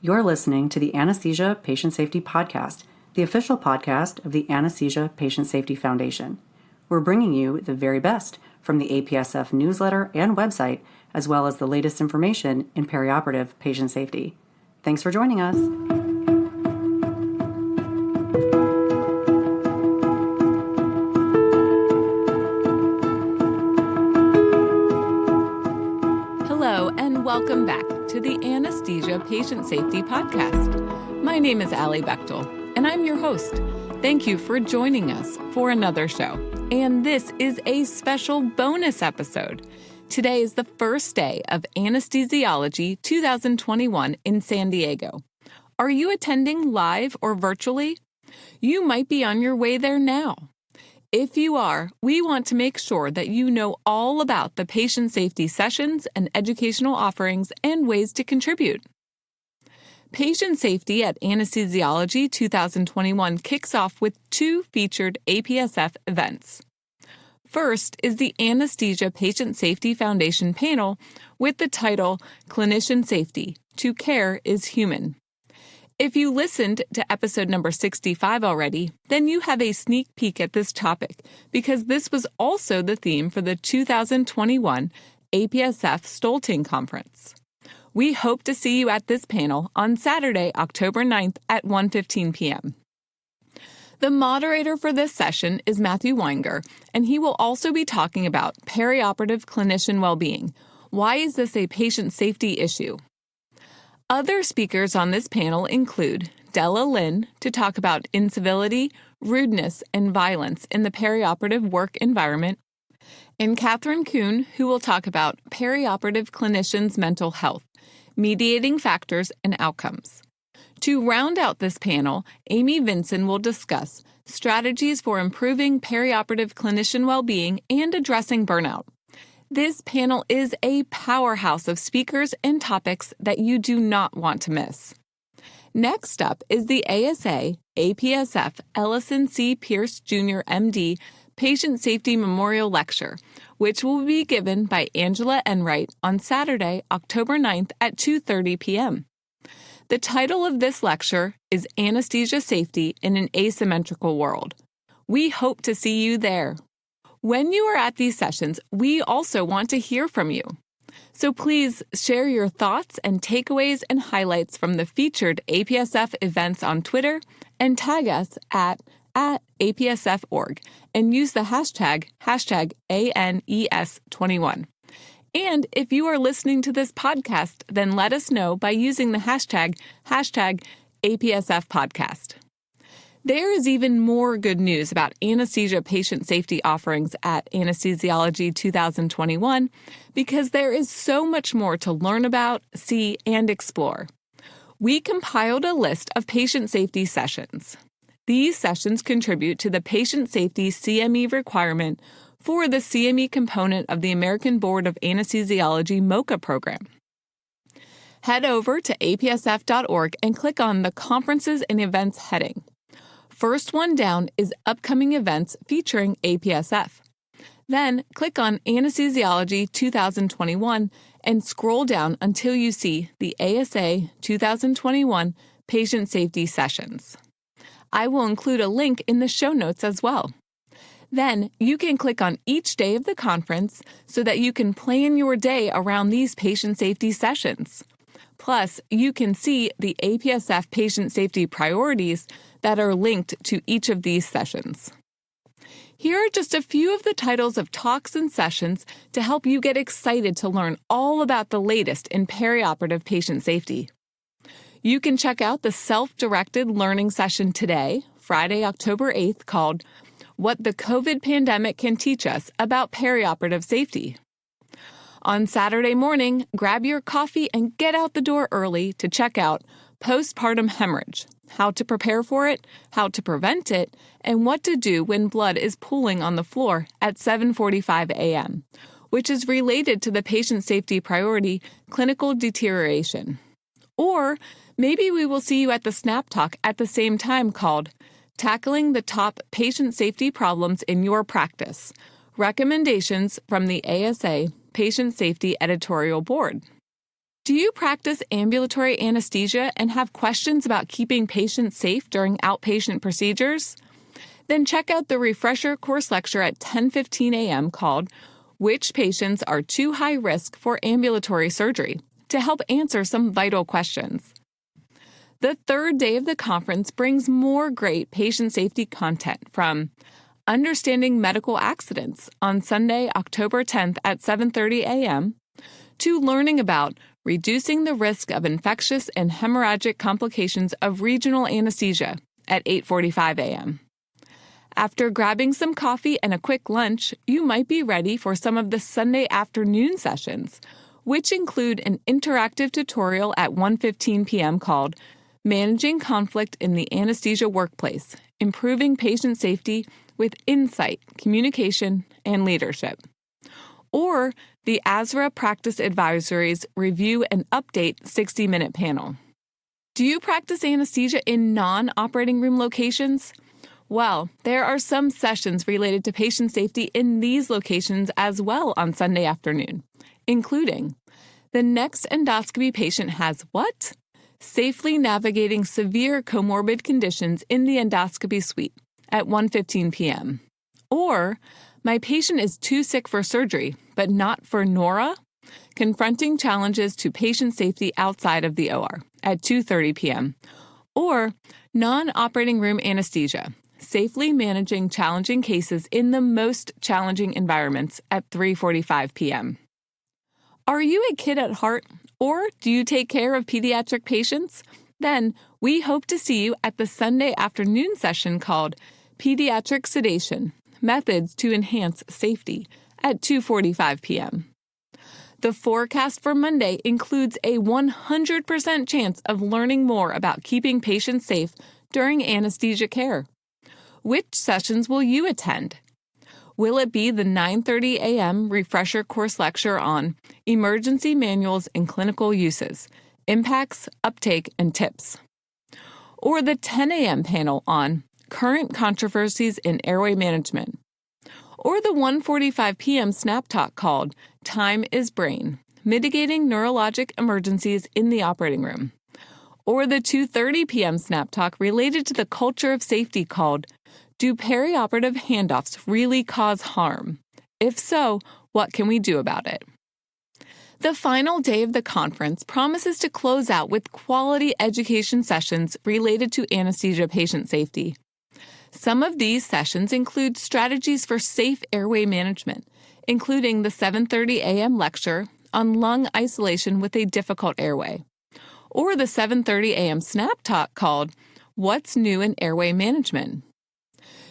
You're listening to the Anesthesia Patient Safety Podcast, the official podcast of the Anesthesia Patient Safety Foundation. We're bringing you the very best from the APSF newsletter and website, as well as the latest information in perioperative patient safety. Thanks for joining us. Hello, and welcome back to the Anesthesia Patient Safety Podcast. My name is Alli Bechtel, and I'm your host. Thank you for joining us for another show. And this is a special bonus episode. Today is the first day of Anesthesiology 2021 in San Diego. Are you attending live or virtually? You might be on your way there now. If you are, we want to make sure that you know all about the patient safety sessions and educational offerings and ways to contribute. Patient Safety at Anesthesiology 2021 kicks off with two featured APSF events. First is the Anesthesia Patient Safety Foundation panel with the title Clinician Safety: To Care is Human. If you listened to episode number 65 already, then you have a sneak peek at this topic because this was also the theme for the 2021 APSF Stolting Conference. We hope to see you at this panel on Saturday, October 9th at 1:15 p.m. The moderator for this session is Matthew Weinger, and he will also be talking about perioperative clinician well-being. Why is this a patient safety issue? Other speakers on this panel include Della Lynn to talk about incivility, rudeness, and violence in the perioperative work environment, and Catherine Kuhn, who will talk about perioperative clinicians' mental health, mediating factors and outcomes. To round out this panel, Amy Vinson will discuss strategies for improving perioperative clinician well-being and addressing burnout. This panel is a powerhouse of speakers and topics that you do not want to miss. Next up is the ASA APSF Ellison C. Pierce Jr. MD Patient Safety Memorial Lecture, which will be given by Angela Enright on Saturday, October 9th at 2:30 p.m. The title of this lecture is Anesthesia Safety in an Asymmetrical World. We hope to see you there. When you are at these sessions, we also want to hear from you. So please share your thoughts and takeaways and highlights from the featured APSF events on Twitter and tag us at APSF.org and use the hashtag ANES21. And if you are listening to this podcast, then let us know by using the hashtag APSF podcast. There is even more good news about anesthesia patient safety offerings at Anesthesiology 2021 because there is so much more to learn about, see, and explore. We compiled a list of patient safety sessions. These sessions contribute to the patient safety CME requirement for the CME component of the American Board of Anesthesiology MOCA program. Head over to apsf.org and click on the Conferences and Events heading. First one down is upcoming events featuring APSF. Then click on Anesthesiology 2021 and scroll down until you see the ASA 2021 Patient Safety Sessions. I will include a link in the show notes as well. Then you can click on each day of the conference so that you can plan your day around these patient safety sessions. Plus, you can see the APSF patient safety priorities that are linked to each of these sessions. Here are just a few of the titles of talks and sessions to help you get excited to learn all about the latest in perioperative patient safety. You can check out the self-directed learning session today, Friday, October 8th, called What the COVID Pandemic Can Teach Us About Perioperative Safety. On Saturday morning, grab your coffee and get out the door early to check out Postpartum Hemorrhage: How to Prepare for It, How to Prevent It, and What to Do When Blood is Pooling on the Floor at 7:45 a.m., which is related to the patient safety priority, clinical deterioration. Or maybe we will see you at the Snap Talk at the same time called Tackling the Top Patient Safety Problems in Your Practice, Recommendations from the ASA Patient Safety Editorial Board. Do you practice ambulatory anesthesia and have questions about keeping patients safe during outpatient procedures? Then check out the refresher course lecture at 10:15 a.m. called Which Patients Are Too High Risk for Ambulatory Surgery to help answer some vital questions. The third day of the conference brings more great patient safety content from Understanding Medical Accidents on Sunday, October 10th at 7:30 a.m. to learning about reducing the risk of infectious and hemorrhagic complications of regional anesthesia at 8:45 a.m. After grabbing some coffee and a quick lunch, you might be ready for some of the Sunday afternoon sessions, which include an interactive tutorial at 1:15 p.m. called Managing Conflict in the Anesthesia Workplace, Improving Patient Safety with Insight, Communication, and Leadership. Or the ASRA Practice Advisories Review and Update 60-minute panel. Do you practice anesthesia in non-operating room locations? Well, there are some sessions related to patient safety in these locations as well on Sunday afternoon, including the next endoscopy patient has what? Safely navigating severe comorbid conditions in the endoscopy suite at 1:15 p.m. Or my patient is too sick for surgery, but not for NORA, confronting challenges to patient safety outside of the OR at 2:30 p.m. Or non-operating room anesthesia, safely managing challenging cases in the most challenging environments at 3:45 p.m. Are you a kid at heart, or do you take care of pediatric patients? Then we hope to see you at the Sunday afternoon session called Pediatric Sedation, Methods to Enhance Safety at 2:45 p.m. The forecast for Monday includes a 100% chance of learning more about keeping patients safe during anesthesia care. Which sessions will you attend? Will it be the 9:30 a.m. refresher course lecture on Emergency Manuals and Clinical Uses, Impacts, Uptake, and Tips? Or the 10 a.m. panel on Current Controversies in Airway Management? Or the 1:45 p.m. snap talk called Time is Brain, Mitigating Neurologic Emergencies in the Operating Room? Or the 2:30 p.m. snap talk related to the culture of safety called Do Perioperative Handoffs Really Cause Harm? If so, what can we do about it? The final day of the conference promises to close out with quality education sessions related to anesthesia patient safety. Some of these sessions include strategies for safe airway management, including the 7:30 a.m. lecture on lung isolation with a difficult airway, or the 7:30 a.m. snap talk called What's New in Airway Management?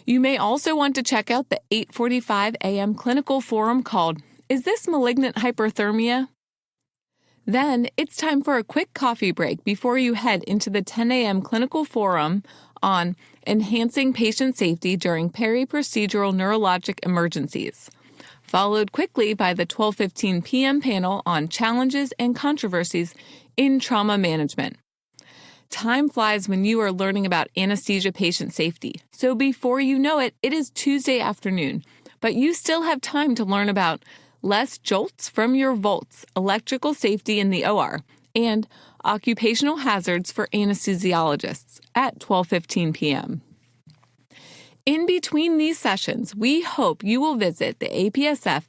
You may also want to check out the 8:45 a.m. clinical forum called Is This Malignant Hyperthermia? Then it's time for a quick coffee break before you head into the 10 a.m. clinical forum on Enhancing Patient Safety During Peri-Procedural Neurologic Emergencies, followed quickly by the 12:15 p.m. panel on Challenges and Controversies in Trauma Management. Time flies when you are learning about anesthesia patient safety, so before you know it, it is Tuesday afternoon, but you still have time to learn about less jolts from your volts, electrical safety in the OR, and occupational hazards for anesthesiologists at 12:15 p.m. In between these sessions, we hope you will visit the APSF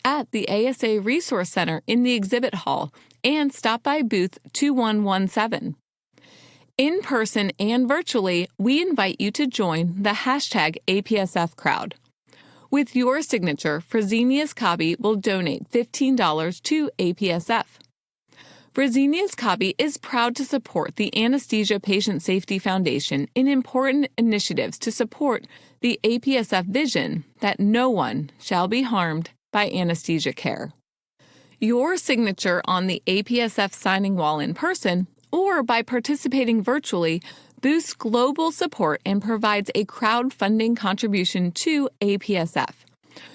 at the ASA Resource Center in the exhibit hall and stop by booth 2117. In person and virtually, we invite you to join the hashtag APSF crowd. With your signature, Fresenius Kabi will donate $15 to APSF. Fresenius Kabi is proud to support the Anesthesia Patient Safety Foundation in important initiatives to support the APSF vision that no one shall be harmed by anesthesia care. Your signature on the APSF signing wall in person or by participating virtually boosts global support and provides a crowdfunding contribution to APSF.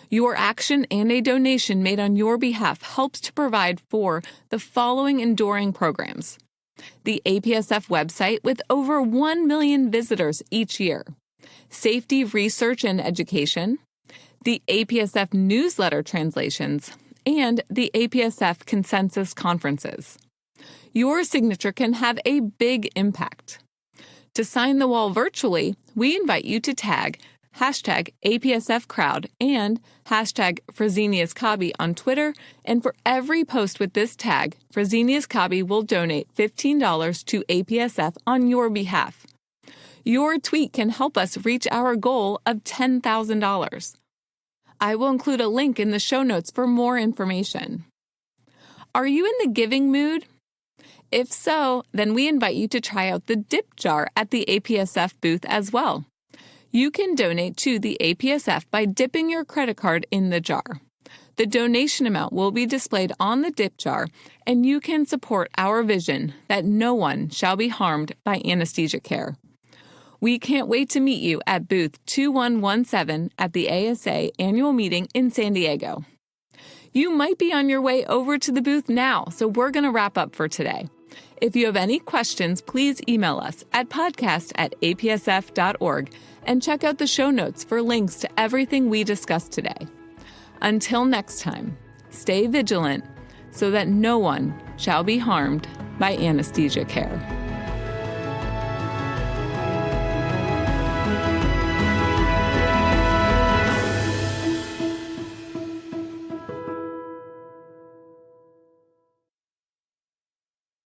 Your action and a donation made on your behalf helps to provide for the following enduring programs: the APSF website with over 1 million visitors each year, safety research and education, the APSF newsletter translations, and the APSF consensus conferences. Your signature can have a big impact. To sign the wall virtually, we invite you to tag #APSFcrowd and #Fresenius Kabi on Twitter, and for every post with this tag, Fresenius Kabi will donate $15 to APSF on your behalf. Your tweet can help us reach our goal of $10,000. I will include a link in the show notes for more information. Are you in the giving mood? If so, then we invite you to try out the dip jar at the APSF booth as well. You can donate to the APSF by dipping your credit card in the jar. The donation amount will be displayed on the dip jar, and you can support our vision that no one shall be harmed by anesthesia care. We can't wait to meet you at booth 2117 at the ASA annual meeting in San Diego. You might be on your way over to the booth now, so we're going to wrap up for today. If you have any questions, please email us at podcast@apsf.org and check out the show notes for links to everything we discussed today. Until next time, stay vigilant so that no one shall be harmed by anesthesia care.